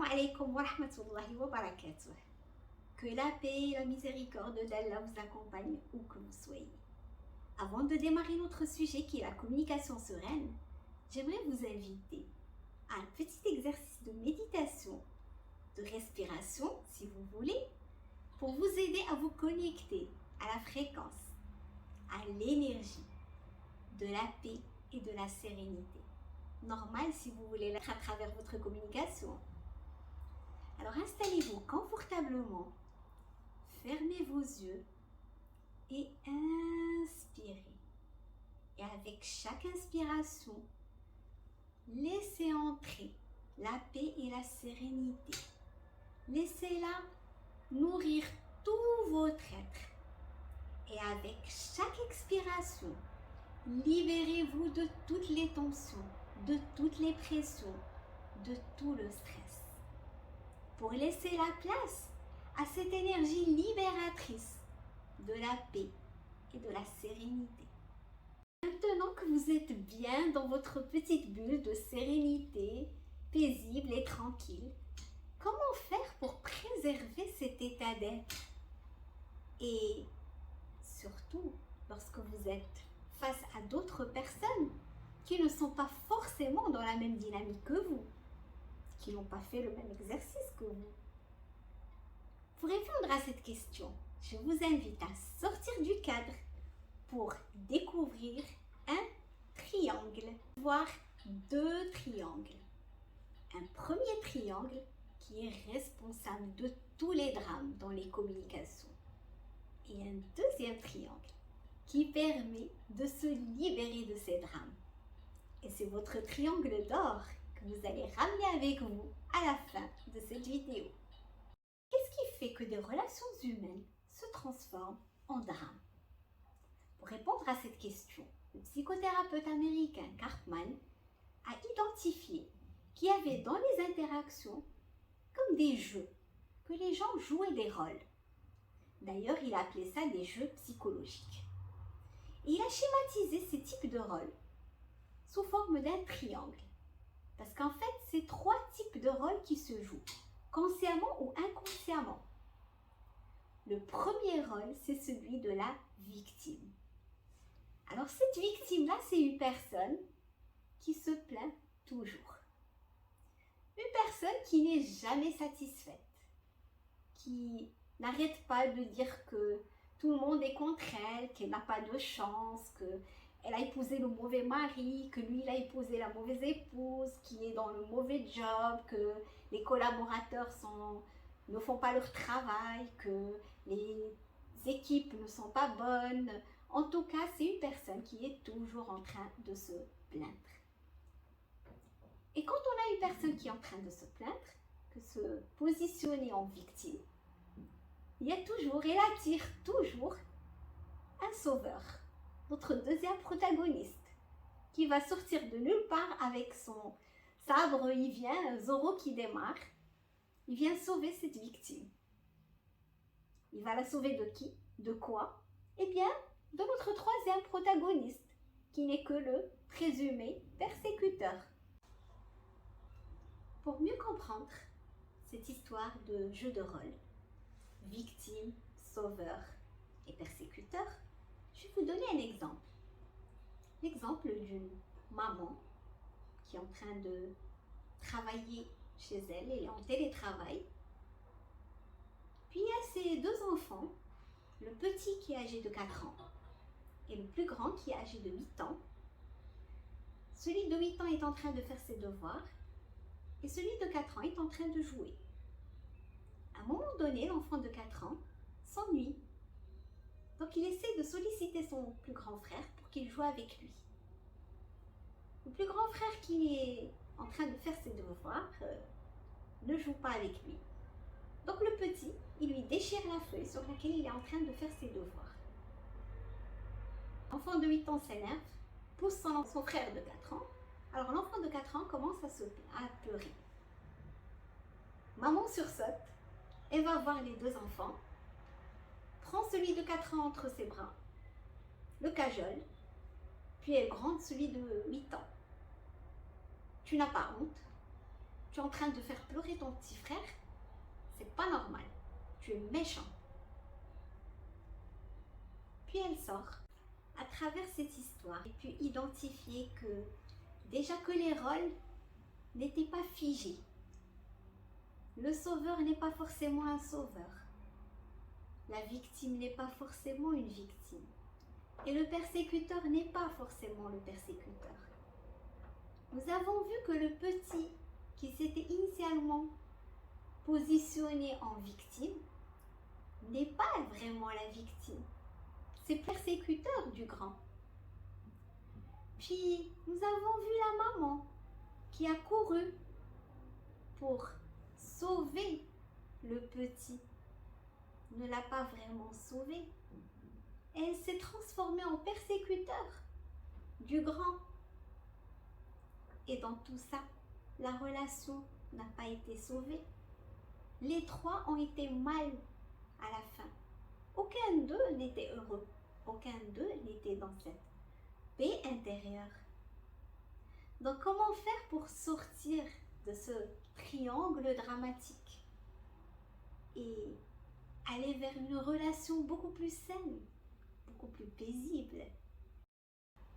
alaikum wa rahmatullahi wa barakatuh. Que la paix et la miséricorde d'Allah vous accompagnent où que vous soyez. Avant de démarrer notre sujet qui est la communication sereine, j'aimerais vous inviter à un petit exercice de méditation, de respiration si vous voulez, pour vous aider à vous connecter à la fréquence, à l'énergie de la paix et de la sérénité. Normal si vous voulez l'être à travers votre communication. Alors installez-vous confortablement, fermez vos yeux et inspirez. Et avec chaque inspiration, laissez entrer la paix et la sérénité. Laissez-la nourrir tout votre être. Et avec chaque expiration, libérez-vous de toutes les tensions, de toutes les pressions, de tout le stress. Pour laisser la place à cette énergie libératrice de la paix et de la sérénité. Maintenant que vous êtes bien dans votre petite bulle de sérénité, paisible et tranquille, comment faire pour préserver cet état d'être? Et surtout, lorsque vous êtes face à d'autres personnes qui ne sont pas forcément dans la même dynamique que vous, qui n'ont pas fait le même exercice que vous. Pour répondre à cette question, je vous invite à sortir du cadre pour découvrir un triangle, voire deux triangles. Un premier triangle qui est responsable de tous les drames dans les communications. Et un deuxième triangle qui permet de se libérer de ces drames. Et c'est votre triangle d'or que vous allez ramener avec vous à la fin de cette vidéo. Qu'est-ce qui fait que des relations humaines se transforment en drame? Pour répondre à cette question, le psychothérapeute américain Cartman a identifié qu'il y avait dans les interactions comme des jeux, que les gens jouaient des rôles. D'ailleurs, il a appelé ça des jeux psychologiques. Et il a schématisé ces types de rôles sous forme d'un triangle. Parce qu'en fait, c'est trois types de rôles qui se jouent, consciemment ou inconsciemment. Le premier rôle, c'est celui de la victime. Alors cette victime-là, c'est une personne qui se plaint toujours. Une personne qui n'est jamais satisfaite, qui n'arrête pas de dire que tout le monde est contre elle, qu'elle n'a pas de chance, qu'elle a épousé le mauvais mari, que lui il a épousé la mauvaise épouse, qu'il est dans le mauvais job, que les collaborateurs ne font pas leur travail, que les équipes ne sont pas bonnes. En tout cas, c'est une personne qui est toujours en train de se plaindre. Et quand on a une personne qui est en train de se plaindre, de se positionner en victime, il y a toujours, elle attire toujours un sauveur, notre deuxième protagoniste, qui va sortir de nulle part avec son sabre. Il vient, Zorro qui démarre, il vient sauver cette victime. Il va la sauver de qui? De quoi? Eh bien, de notre troisième protagoniste, qui n'est que le présumé persécuteur. Pour mieux comprendre cette histoire de jeu de rôle, victime, sauveur et persécuteur, je vais vous donner un exemple. L'exemple d'une maman qui est en train de travailler chez elle, elle est en télétravail. Puis il y a ses deux enfants, le petit qui est âgé de 4 ans et le plus grand qui est âgé de 8 ans. Celui de 8 ans est en train de faire ses devoirs et celui de 4 ans est en train de jouer. À un moment donné, l'enfant de 4 ans s'ennuie. Donc il essaie de solliciter son plus grand frère pour qu'il joue avec lui. Le plus grand frère qui est en train de faire ses devoirs ne joue pas avec lui. Donc le petit, il lui déchire la feuille sur laquelle il est en train de faire ses devoirs. L'enfant de 8 ans s'énerve, pousse son frère de 4 ans. Alors l'enfant de 4 ans commence à pleurer. Maman sursaute, elle va voir les deux enfants, prend celui de 4 ans entre ses bras, le cajole, puis elle gronde celui de 8 ans. Tu n'as pas honte? tu es en train de faire pleurer ton petit frère, c'est pas normal. Tu es méchant. Puis elle sort. À travers cette histoire, j'ai pu identifier que déjà que les rôles n'étaient pas figés. Le sauveur n'est pas forcément un sauveur. La victime n'est pas forcément une victime. Et le persécuteur n'est pas forcément le persécuteur. Nous avons vu que le petit qui s'était initialement positionné en victime n'est pas vraiment la victime. C'est le persécuteur du grand. Puis nous avons vu la maman qui a couru pour sauver le petit. Ne l'a pas vraiment sauvé. Elle s'est transformée en persécuteur du grand. Et dans tout ça, la relation n'a pas été sauvée. Les trois ont été mal à la fin. Aucun d'eux n'était heureux. Aucun d'eux n'était dans cette paix intérieure. Donc comment faire pour sortir de ce triangle dramatique et aller vers une relation beaucoup plus saine, beaucoup plus paisible?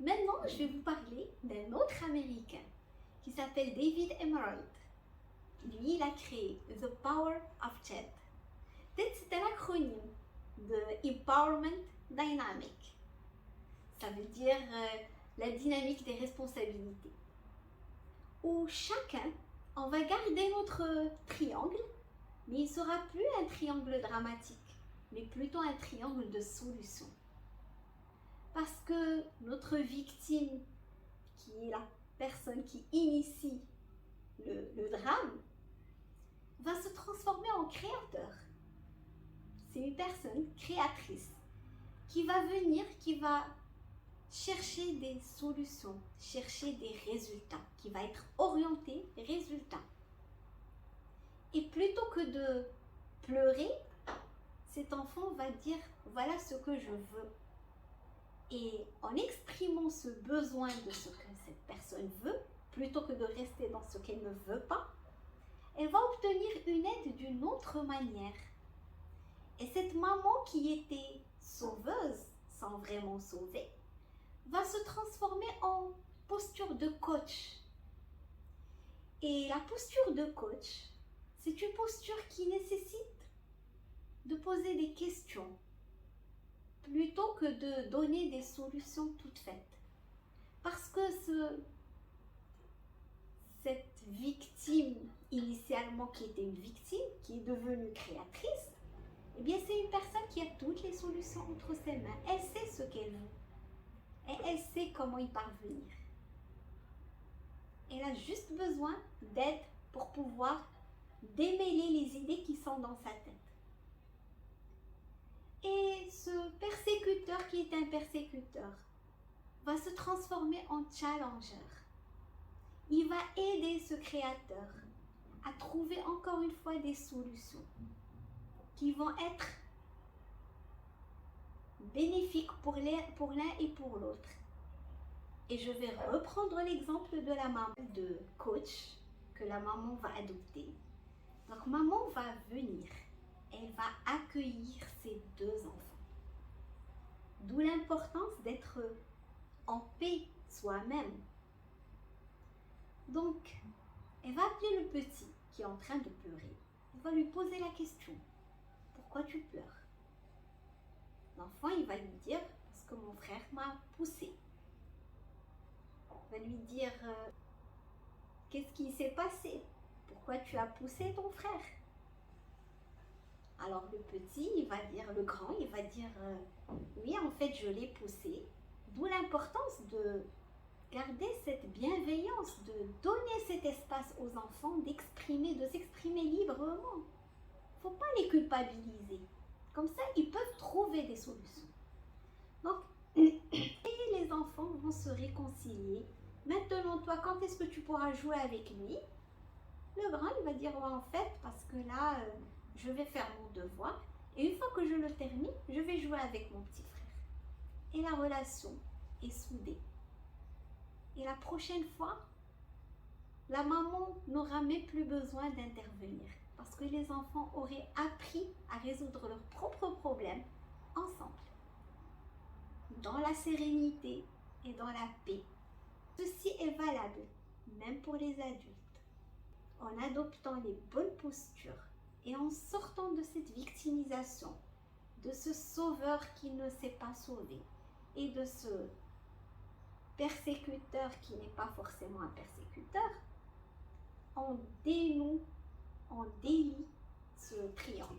Maintenant, je vais vous parler d'un autre Américain qui s'appelle David Emerald. Lui, il a créé The Power of Chat. C'est un acronyme de Empowerment Dynamic. Ça veut dire la dynamique des responsabilités. Où chacun, on va garder notre triangle, mais il ne sera plus un triangle dramatique, mais plutôt un triangle de solution. Parce que notre victime, qui est la personne qui initie le drame, va se transformer en créateur. C'est une personne créatrice qui va venir, qui va chercher des solutions, chercher des résultats, qui va être orienté résultat. Et plutôt que de pleurer, cet enfant va dire voilà ce que je veux. Et en exprimant ce besoin de ce que cette personne veut, plutôt que de rester dans ce qu'elle ne veut pas, elle va obtenir une aide d'une autre manière. Et cette maman qui était sauveuse, sans vraiment sauver, va se transformer en posture de coach. Et la posture de coach, c'est une posture qui nécessite de poser des questions plutôt que de donner des solutions toutes faites. Parce que cette victime initialement qui était une victime, qui est devenue créatrice, eh bien c'est une personne qui a toutes les solutions entre ses mains. Elle sait ce qu'elle veut et elle sait comment y parvenir. Elle a juste besoin d'aide pour pouvoir démêler les idées qui sont dans sa tête. Et ce persécuteur qui est un persécuteur va se transformer en challenger. Il va aider ce créateur à trouver encore une fois des solutions qui vont être bénéfiques pour l'un et pour l'autre. Et je vais reprendre l'exemple de la maman de coach que la maman va adopter. Donc maman va venir, elle va accueillir ses deux enfants. D'où l'importance d'être en paix soi-même. Donc, elle va appeler le petit qui est en train de pleurer. Elle va lui poser la question. Pourquoi tu pleures? L'enfant, il va lui dire, parce que mon frère m'a poussé. Il va lui dire, qu'est-ce qui s'est passé? Pourquoi tu as poussé ton frère? Alors le petit, il va dire, le grand, il va dire, oui, en fait, je l'ai poussé. D'où l'importance de garder cette bienveillance, de donner cet espace aux enfants d'exprimer, de s'exprimer librement. Il ne faut pas les culpabiliser. Comme ça, ils peuvent trouver des solutions. Donc, et les enfants vont se réconcilier. Maintenant, toi, quand est-ce que tu pourras jouer avec lui? Le grand, il va dire, ouais, en fait, parce que là, je vais faire mon devoir. Et une fois que je le termine, je vais jouer avec mon petit frère. Et la relation est soudée. Et la prochaine fois, la maman n'aura même plus besoin d'intervenir parce que les enfants auraient appris à résoudre leurs propres problèmes ensemble, dans la sérénité et dans la paix. Ceci est valable même pour les adultes. En adoptant les bonnes postures et en sortant de cette victimisation, de ce sauveur qui ne s'est pas sauvé et de ce persécuteur qui n'est pas forcément un persécuteur, on dénoue, on délie ce triangle.